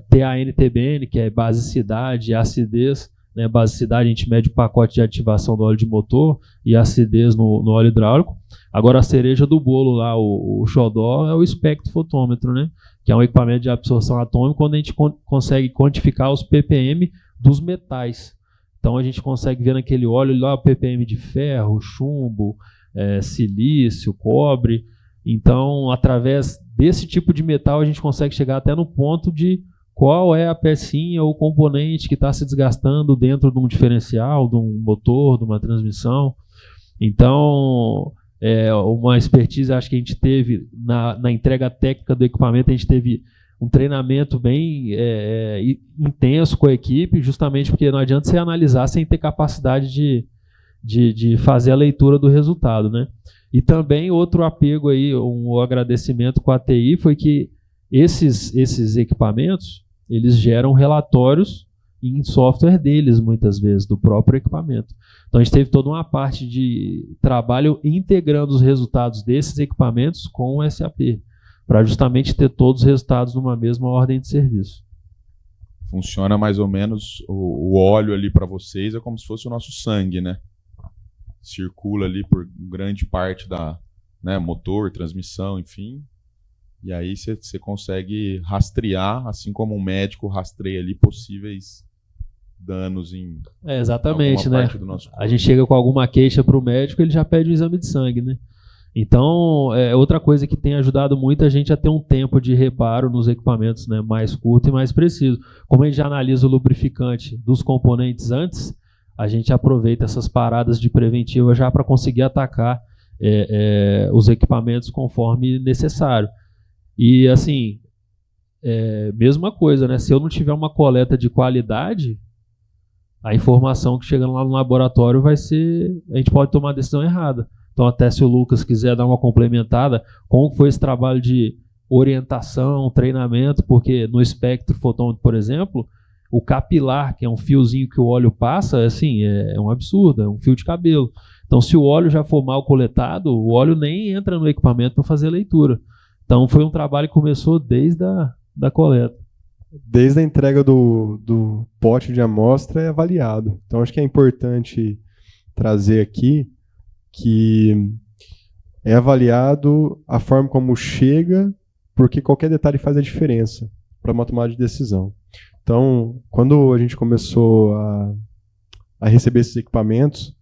Speaker 3: TANTBN, que é basicidade e acidez, né? Basicidade a gente mede o pacote de ativação do óleo de motor e acidez no óleo hidráulico. Agora a cereja do bolo lá, o xodó, é o espectrofotômetro, né? Que é um equipamento de absorção atômica onde a gente consegue quantificar os ppm dos metais. Então a gente consegue ver naquele óleo lá o ppm de ferro, chumbo, silício, cobre. Então, através desse tipo de metal, a gente consegue chegar até no ponto de qual é a pecinha ou componente que está se desgastando dentro de um diferencial, de um motor, de uma transmissão. Então, uma expertise, acho que a gente teve na entrega técnica do equipamento, a gente teve um treinamento bem intenso com a equipe, justamente porque não adianta você analisar sem ter capacidade de fazer a leitura do resultado, né? E também outro apego aí, um agradecimento com a TI, foi que esses equipamentos, eles geram relatórios em software deles, muitas vezes, do próprio equipamento. Então a gente teve toda uma parte de trabalho integrando os resultados desses equipamentos com o SAP, para justamente ter todos os resultados numa mesma ordem de serviço.
Speaker 1: Funciona mais ou menos, o óleo ali para vocês é como se fosse o nosso sangue, né? Circula ali por grande parte da, né, motor, transmissão, enfim. E aí você consegue rastrear, assim como um médico rastreia ali possíveis danos em
Speaker 3: exatamente,
Speaker 1: alguma
Speaker 3: né?
Speaker 1: parte do nosso corpo.
Speaker 3: A gente chega com alguma queixa para o médico, ele já pede um exame de sangue, né? Então, outra coisa que tem ajudado muito a gente a ter um tempo de reparo nos equipamentos, né, mais curto e mais preciso. Como a gente já analisa o lubrificante dos componentes antes, a gente aproveita essas paradas de preventiva já para conseguir atacar os equipamentos conforme necessário. E, assim, mesma coisa, né? Se eu não tiver uma coleta de qualidade, a informação que chega lá no laboratório vai ser... A gente pode tomar a decisão errada. Então, até se o Lucas quiser dar uma complementada, como foi esse trabalho de orientação, treinamento, porque no espectrofotômetro, por exemplo, o capilar, que é um fiozinho que o óleo passa, assim, é um absurdo, é um fio de cabelo. Então, se o óleo já for mal coletado, o óleo nem entra no equipamento para fazer a leitura. Então, foi um trabalho que começou desde a coleta.
Speaker 2: Desde a entrega do pote de amostra é avaliado. Então, acho que é importante trazer aqui que é avaliado a forma como chega, porque qualquer detalhe faz a diferença para uma tomada de decisão. Então, quando a gente começou a receber esses equipamentos,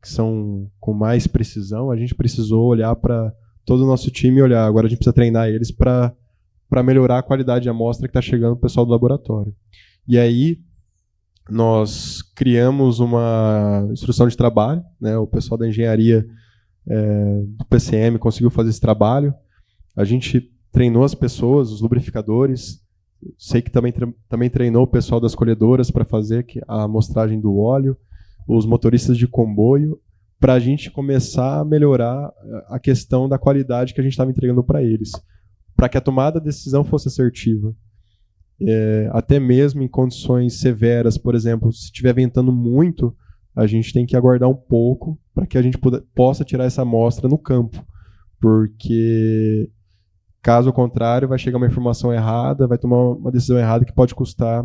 Speaker 2: que são com mais precisão, a gente precisou olhar para todo o nosso time e olhar. Agora a gente precisa treinar eles para melhorar a qualidade de amostra que está chegando para o pessoal do laboratório. E aí, nós criamos uma instrução de trabalho, né? O pessoal da engenharia do PCM conseguiu fazer esse trabalho. A gente treinou as pessoas, os lubrificadores. Sei que também treinou o pessoal das colhedoras para fazer a amostragem do óleo, os motoristas de comboio, para a gente começar a melhorar a questão da qualidade que a gente estava entregando para eles, para que a tomada de decisão fosse assertiva. Até mesmo em condições severas, por exemplo, se estiver ventando muito, a gente tem que aguardar um pouco para que a gente possa tirar essa amostra no campo, porque caso contrário vai chegar uma informação errada, vai tomar uma decisão errada que pode custar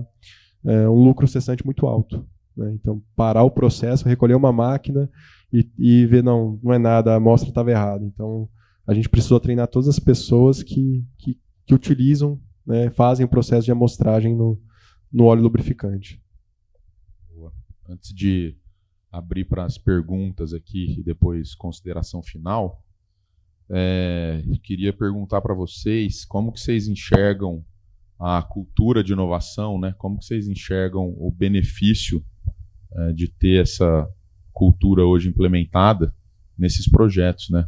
Speaker 2: um lucro cessante muito alto, né? Então, parar o processo, recolher uma máquina e ver, não é nada, a amostra estava errada. Então, a gente precisou treinar todas as pessoas que utilizam, né, fazem o processo de amostragem no óleo lubrificante.
Speaker 1: Boa. Antes de abrir para as perguntas aqui e depois consideração final, Queria perguntar para vocês como que vocês enxergam a cultura de inovação, né? Como que vocês enxergam o benefício de ter essa cultura hoje implementada nesses projetos, né?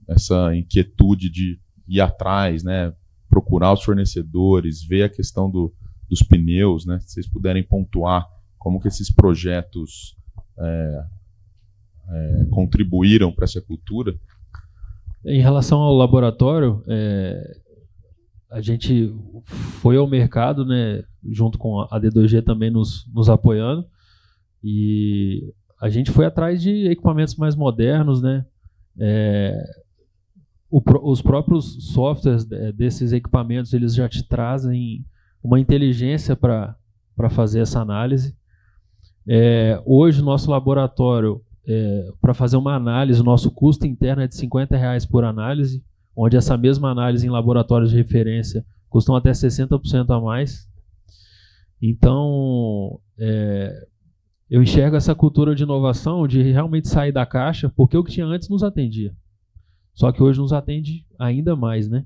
Speaker 1: Essa inquietude de ir atrás, né? Procurar os fornecedores, ver a questão dos pneus, né? Se vocês puderem pontuar como que esses projetos contribuíram para essa cultura.
Speaker 3: Em relação ao laboratório, a gente foi ao mercado, né, junto com a D2G também nos apoiando, e a gente foi atrás de equipamentos mais modernos, né? Os próprios softwares desses equipamentos, eles já te trazem uma inteligência para fazer essa análise. Hoje, o nosso laboratório, para fazer uma análise, o nosso custo interno é de R$50 por análise, onde essa mesma análise em laboratórios de referência custam até 60% a mais. Então, eu enxergo essa cultura de inovação, de realmente sair da caixa, porque o que tinha antes nos atendia. Só que hoje nos atende ainda mais, né?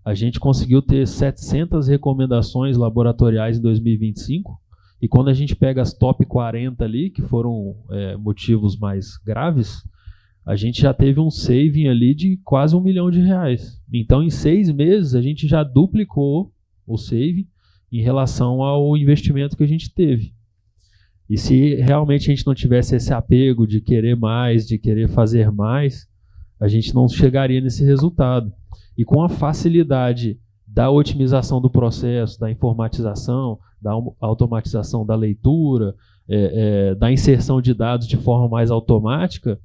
Speaker 3: A gente conseguiu ter 700 recomendações laboratoriais em 2025, e quando a gente pega as top 40 ali, que foram motivos mais graves, a gente já teve um saving ali de quase R$1 milhão. Então, em 6 meses, a gente já duplicou o saving em relação ao investimento que a gente teve. E se realmente a gente não tivesse esse apego de querer mais, de querer fazer mais, a gente não chegaria nesse resultado. E com a facilidade da otimização do processo, da informatização, da automatização da leitura, da inserção de dados de forma mais automática,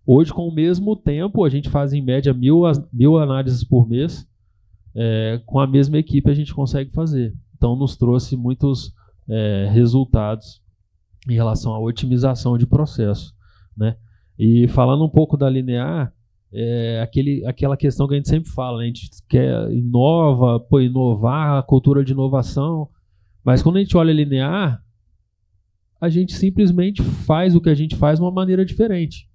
Speaker 3: hoje, com o mesmo tempo, a gente faz em média 1.000 análises por mês, com a mesma equipe a gente consegue fazer. Então, nos trouxe muitos resultados em relação à otimização de processo, né? E falando um pouco da Linear, aquela questão que a gente sempre fala, né? A gente quer inovar, a cultura de inovação, mas quando a gente olha a Linear, a gente simplesmente faz o que a gente faz de uma maneira diferente.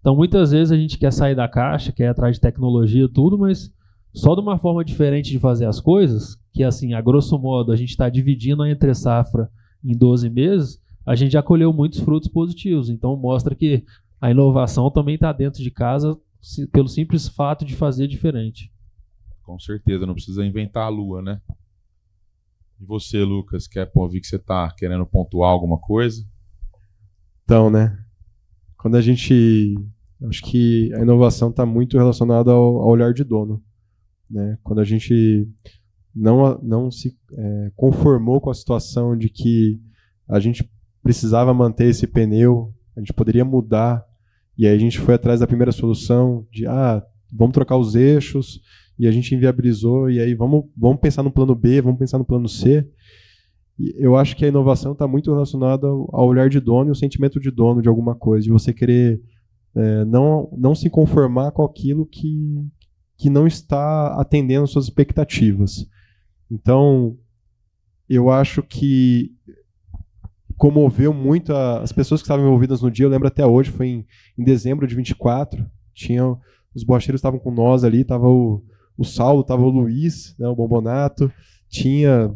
Speaker 3: Então, muitas vezes a gente quer sair da caixa, quer ir atrás de tecnologia, tudo, mas só de uma forma diferente de fazer as coisas, que assim, a grosso modo, a gente está dividindo a entre-safra em 12 meses, a gente já colheu muitos frutos positivos. Então, mostra que a inovação também está dentro de casa pelo simples fato de fazer diferente.
Speaker 1: Com certeza, não precisa inventar a lua, né? E você, Lucas, vi que você está querendo pontuar alguma coisa?
Speaker 2: Então, né? Quando acho que a inovação está muito relacionada ao olhar de dono, né? Quando a gente não se conformou com a situação de que a gente precisava manter esse pneu, a gente poderia mudar, e aí a gente foi atrás da primeira solução de vamos trocar os eixos, e a gente inviabilizou, e aí vamos pensar no plano B, vamos pensar no plano C. E eu acho que a inovação está muito relacionada ao olhar de dono e o sentimento de dono de alguma coisa, de você querer não se conformar com aquilo que não está atendendo às suas expectativas. Então, eu acho que comoveu muito as pessoas que estavam envolvidas no dia. Eu lembro até hoje, foi em dezembro de 24, os borracheiros estavam com nós ali, estava o Saulo, estava o Luiz, né, o Bombonato, tinha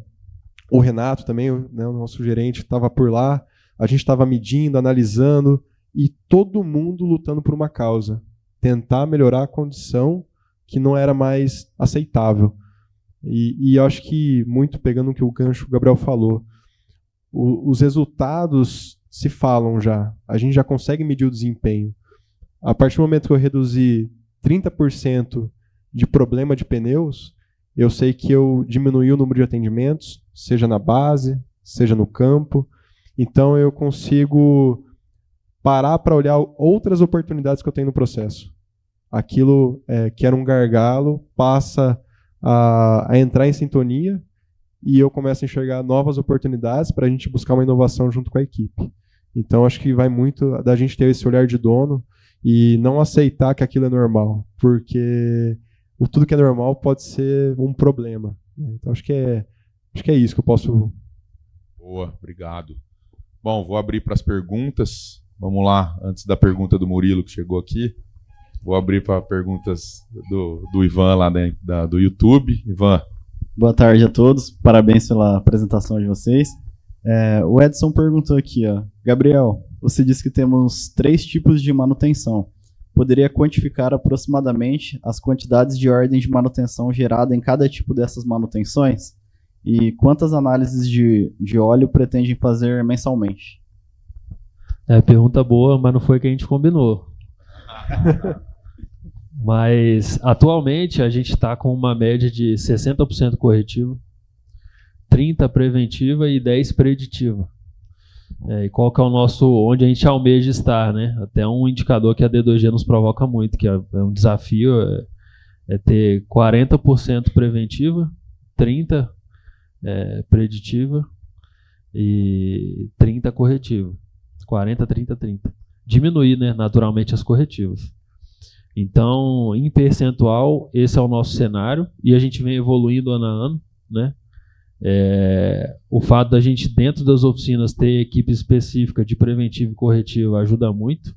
Speaker 2: o Renato também, né, o nosso gerente estava por lá, a gente estava medindo, analisando, e todo mundo lutando por uma causa, tentar melhorar a condição que não era mais aceitável. E eu acho que, muito pegando o que o gancho o Gabriel falou, os resultados se falam já. A gente já consegue medir o desempenho. A partir do momento que eu reduzi 30% de problema de pneus, eu sei que eu diminui o número de atendimentos, seja na base, seja no campo. Então eu consigo parar para olhar outras oportunidades que eu tenho no processo. Aquilo que era um gargalo passa a entrar em sintonia, e eu começo a enxergar novas oportunidades para a gente buscar uma inovação junto com a equipe. Então, acho que vai muito da gente ter esse olhar de dono e não aceitar que aquilo é normal, porque tudo que é normal pode ser um problema. Então, acho que é isso que eu posso...
Speaker 1: Boa, obrigado. Bom, vou abrir para as perguntas. Vamos lá, antes da pergunta do Murilo, que chegou aqui. Vou abrir para perguntas do Ivan lá do YouTube. Ivan.
Speaker 4: Boa tarde a todos, parabéns pela apresentação de vocês. O Edson perguntou aqui, ó, Gabriel, você disse que temos 3 tipos de manutenção. Poderia quantificar aproximadamente as quantidades de ordem de manutenção gerada em cada tipo dessas manutenções? E quantas análises de óleo pretendem fazer mensalmente?
Speaker 3: Pergunta boa, mas não foi o que a gente combinou. Mas, atualmente, a gente está com uma média de 60% corretiva, 30% preventiva e 10% preditiva. E qual que é o nosso, onde a gente almeja estar, né? Até um indicador que a D2G nos provoca muito, que é um desafio, ter 40% preventiva, 30% preditiva e 30% corretiva. 40, 30, 30. Diminuir, né, naturalmente as corretivas. Então, em percentual, esse é o nosso cenário e a gente vem evoluindo ano a ano, né? O fato da gente dentro das oficinas ter equipe específica de preventivo e corretivo ajuda muito,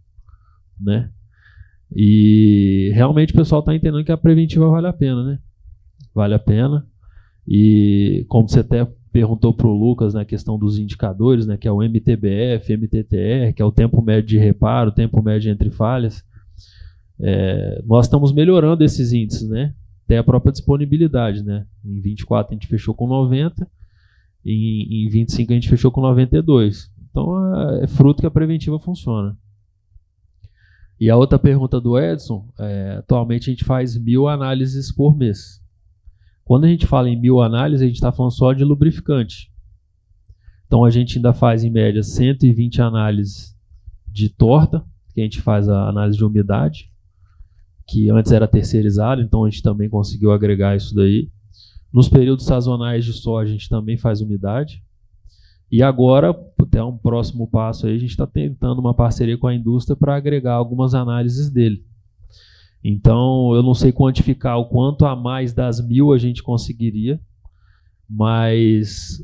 Speaker 3: né? E realmente o pessoal está entendendo que a preventiva vale a pena, né? Vale a pena. E como você até perguntou para o Lucas na questão dos indicadores, né, que é o MTBF, MTTR, que é o tempo médio de reparo, tempo médio entre falhas, nós estamos melhorando esses índices, né? Até a própria disponibilidade, né? Em 24 a gente fechou com 90, em 25 a gente fechou com 92. Então é fruto que a preventiva funciona. E a outra pergunta do Edson, atualmente a gente faz 1000 análises por mês. Quando a gente fala em 1000 análises, a gente está falando só de lubrificante. Então a gente ainda faz em média 120 análises de torta, que a gente faz a análise de umidade, que antes era terceirizado, então a gente também conseguiu agregar isso daí. Nos períodos sazonais de soja, a gente também faz umidade. E agora, até um próximo passo aí, a gente está tentando uma parceria com a indústria para agregar algumas análises dele. Então, eu não sei quantificar o quanto a mais das 1000 a gente conseguiria, mas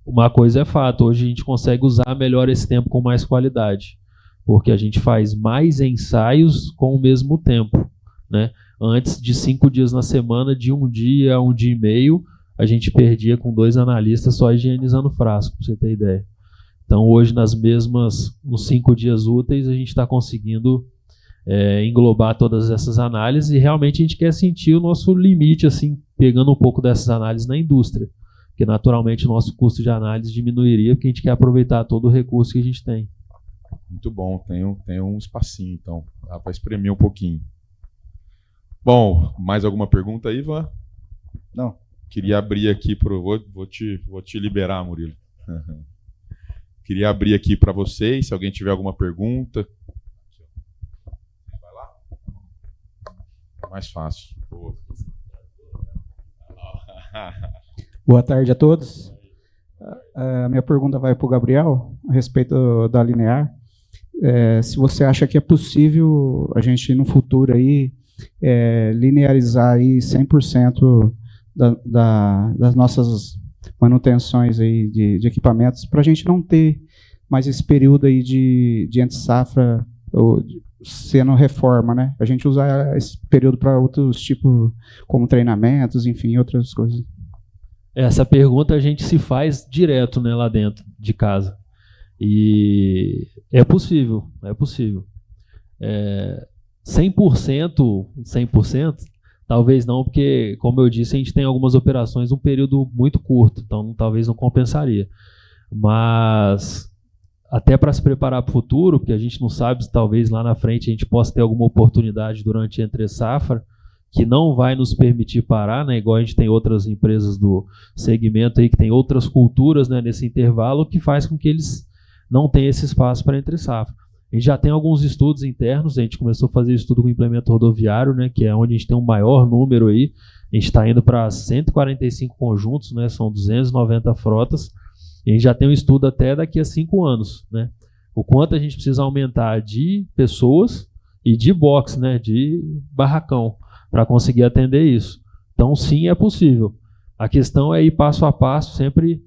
Speaker 3: uma coisa é fato, hoje a gente consegue usar melhor esse tempo com mais qualidade, porque a gente faz mais ensaios com o mesmo tempo, né? Antes de 5 dias na semana, de 1 dia a 1 dia e meio, a gente perdia com 2 analistas só higienizando frasco, para você ter ideia. Então hoje nos 5 dias úteis a gente está conseguindo englobar todas essas análises e realmente a gente quer sentir o nosso limite, assim, pegando um pouco dessas análises na indústria, porque naturalmente o nosso custo de análise diminuiria, porque a gente quer aproveitar todo o recurso que a gente tem.
Speaker 1: Muito bom, tem um espacinho, então dá para espremer um pouquinho. Bom, mais alguma pergunta aí, Ivan?
Speaker 4: Não.
Speaker 1: Queria abrir aqui vou te liberar, Murilo. Queria abrir aqui para vocês, se alguém tiver alguma pergunta. Vai lá. Mais fácil.
Speaker 5: Boa tarde a todos. A minha pergunta vai para o Gabriel a respeito da Linear. Se você acha que é possível a gente no futuro aí linearizar aí 100% das nossas manutenções aí de equipamentos, para a gente não ter mais esse período aí de entre-safra sendo reforma, né? A gente usar esse período para outros tipos, como treinamentos, enfim, outras coisas.
Speaker 3: Essa pergunta a gente se faz direto, né, lá dentro de casa. E é possível. 100%, talvez não, porque, como eu disse, a gente tem algumas operações um período muito curto, então talvez não compensaria. Mas, até para se preparar para o futuro, porque a gente não sabe se talvez lá na frente a gente possa ter alguma oportunidade durante a entre-safra, que não vai nos permitir parar, né? Igual a gente tem outras empresas do segmento aí que tem outras culturas, né, nesse intervalo, que faz com que eles não tenham esse espaço para entre-safra. A gente já tem alguns estudos internos, a gente começou a fazer estudo com o implemento rodoviário, né, que é onde a gente tem um maior número aí. A gente está indo para 145 conjuntos, né, são 290 frotas, e a gente já tem um estudo até daqui a 5 anos, né, o quanto a gente precisa aumentar de pessoas e de box, né, de barracão, para conseguir atender isso. Então, sim, é possível. A questão é ir passo a passo, sempre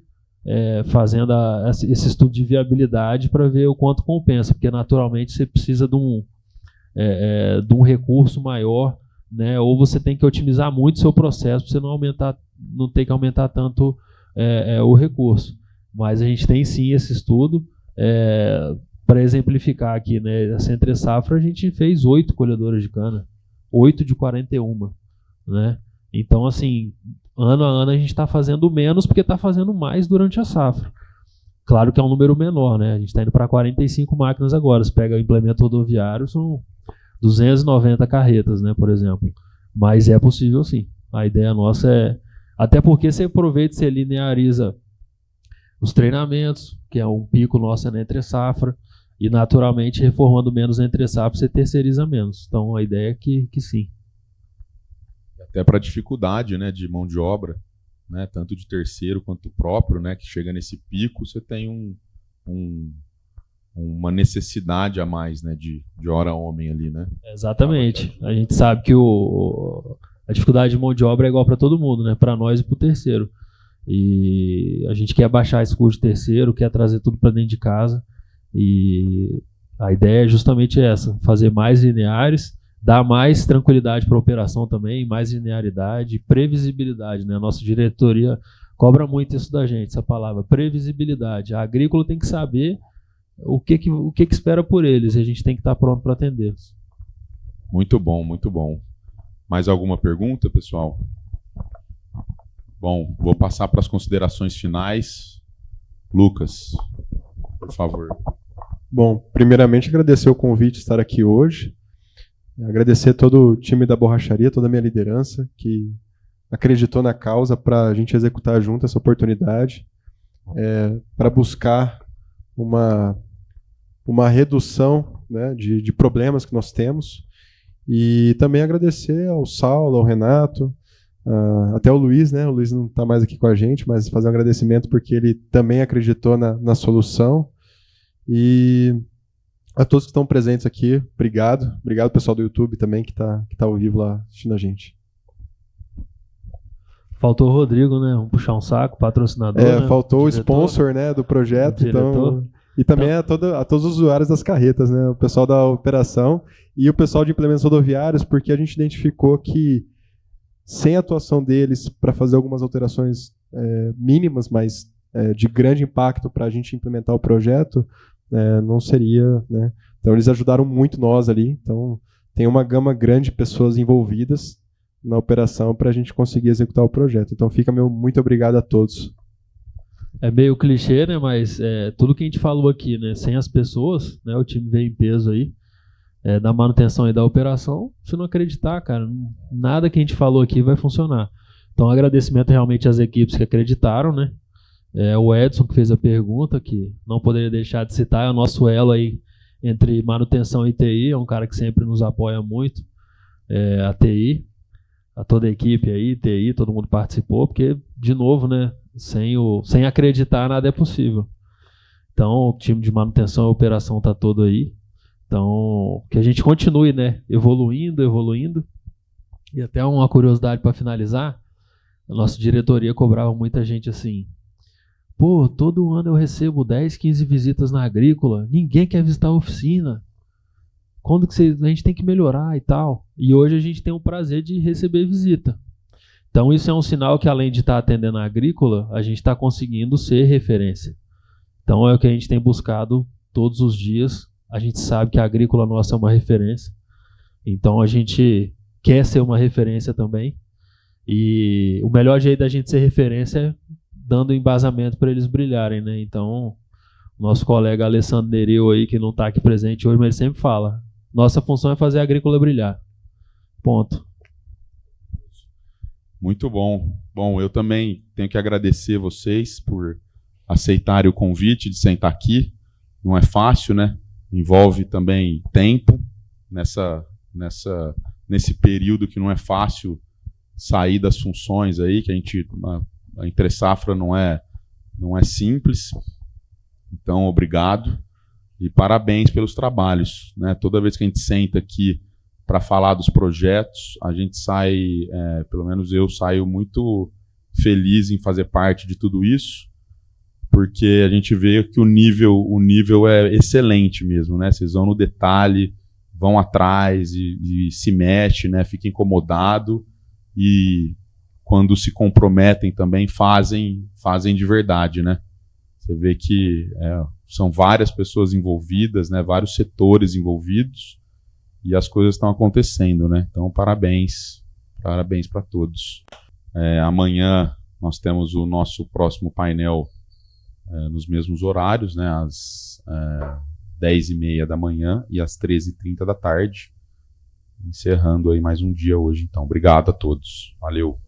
Speaker 3: fazendo esse estudo de viabilidade para ver o quanto compensa, porque naturalmente você precisa de de um recurso maior, né? Ou você tem que otimizar muito o seu processo para você não ter que aumentar tanto o recurso. Mas a gente tem sim esse estudo. Para exemplificar aqui, né? Essa entre safra a gente fez 8 colhedoras de cana, 8 de 41, né? Então, assim, ano a ano a gente está fazendo menos porque está fazendo mais durante a safra. Claro que é um número menor, né? A gente está indo para 45 máquinas agora. Se pega o implemento rodoviário, são 290 carretas, né, por exemplo. Mas é possível sim. A ideia nossa é... Até porque você aproveita e você lineariza os treinamentos, que é um pico nosso na entre safra, e naturalmente reformando menos entre safra, você terceiriza menos. Então a ideia é que sim.
Speaker 1: Até para a dificuldade, né, de mão de obra, né, tanto de terceiro quanto próprio, né, que chega nesse pico, você tem uma necessidade a mais, né, de hora homem ali, né?
Speaker 3: Exatamente. A gente sabe que a dificuldade de mão de obra é igual para todo mundo, né, para nós e para o terceiro. E a gente quer baixar esse custo de terceiro, quer trazer tudo para dentro de casa. E a ideia é justamente essa: fazer mais lineares, dar mais tranquilidade para a operação também, mais linearidade e previsibilidade, né? A nossa diretoria cobra muito isso da gente, essa palavra, previsibilidade. A agrícola tem que saber o que espera por eles, e a gente tem que estar pronto para atendê-los.
Speaker 1: Muito bom, muito bom. Mais alguma pergunta, pessoal? Bom, vou passar para as considerações finais. Lucas, por favor.
Speaker 2: Bom, primeiramente agradecer o convite de estar aqui hoje. Agradecer todo o time da borracharia, toda a minha liderança, que acreditou na causa para a gente executar junto essa oportunidade, para buscar uma redução, né, de problemas que nós temos. E também agradecer ao Saulo, ao Renato, até o Luiz, né? O Luiz não está mais aqui com a gente, mas fazer um agradecimento porque ele também acreditou na solução. E a todos que estão presentes aqui, obrigado. Obrigado, pessoal do YouTube também que tá ao vivo lá assistindo a gente.
Speaker 3: Faltou o Rodrigo, né? Vamos puxar um saco, patrocinador. Né?
Speaker 2: Faltou o sponsor, né, do projeto. Então, e também a todos os usuários das carretas, né? O pessoal da operação e o pessoal de implementos rodoviários, porque a gente identificou que sem a atuação deles para fazer algumas alterações mínimas, mas de grande impacto para a gente implementar o projeto, não seria, né? Então eles ajudaram muito nós ali. Então tem uma gama grande de pessoas envolvidas na operação para a gente conseguir executar o projeto. Então fica meu muito obrigado a todos.
Speaker 3: É meio clichê, né? Mas tudo que a gente falou aqui, né? Sem as pessoas, né? O time veio em peso aí, da manutenção e da operação. Se não acreditar, cara, nada que a gente falou aqui vai funcionar. Então agradecimento realmente às equipes que acreditaram, né? O Edson que fez a pergunta, que não poderia deixar de citar, é o nosso elo aí entre manutenção e TI, é um cara que sempre nos apoia muito, a TI, a toda a equipe aí, TI, todo mundo participou, porque, de novo, né, sem acreditar nada é possível. Então, o time de manutenção e operação está todo aí. Então, que a gente continue, né, evoluindo. E até uma curiosidade para finalizar, a nossa diretoria cobrava muita gente assim: pô, todo ano eu recebo 10, 15 visitas na agrícola, ninguém quer visitar a oficina. Quando que a gente tem que melhorar e tal? E hoje a gente tem o prazer de receber visita. Então isso é um sinal que, além de estar atendendo a agrícola, a gente está conseguindo ser referência. Então é o que a gente tem buscado todos os dias. A gente sabe que a agrícola nossa é uma referência. Então a gente quer ser uma referência também. E o melhor jeito da gente ser referência é dando embasamento para eles brilharem, né? Então, nosso colega Alessandro Nereu aí, que não está aqui presente hoje, mas ele sempre fala: nossa função é fazer a agrícola brilhar. Ponto.
Speaker 1: Muito bom. Bom, eu também tenho que agradecer vocês por aceitarem o convite de sentar aqui. Não é fácil, né? Envolve também tempo nesse período que não é fácil sair das funções aí, que a entre-safra não é simples. Então, obrigado e parabéns pelos trabalhos, né? Toda vez que a gente senta aqui para falar dos projetos, a gente sai, pelo menos eu saio muito feliz em fazer parte de tudo isso, porque a gente vê que o nível é excelente mesmo, né? Vocês vão no detalhe, vão atrás e se mexe, né? Fica incomodado e quando se comprometem também fazem de verdade, né? Você vê que são várias pessoas envolvidas, né? Vários setores envolvidos e as coisas estão acontecendo, né? Então, parabéns para todos. Amanhã nós temos o nosso próximo painel nos mesmos horários, né? Às 10h30 da manhã e às 13h30 da tarde. Encerrando aí mais um dia hoje, então. Obrigado a todos. Valeu.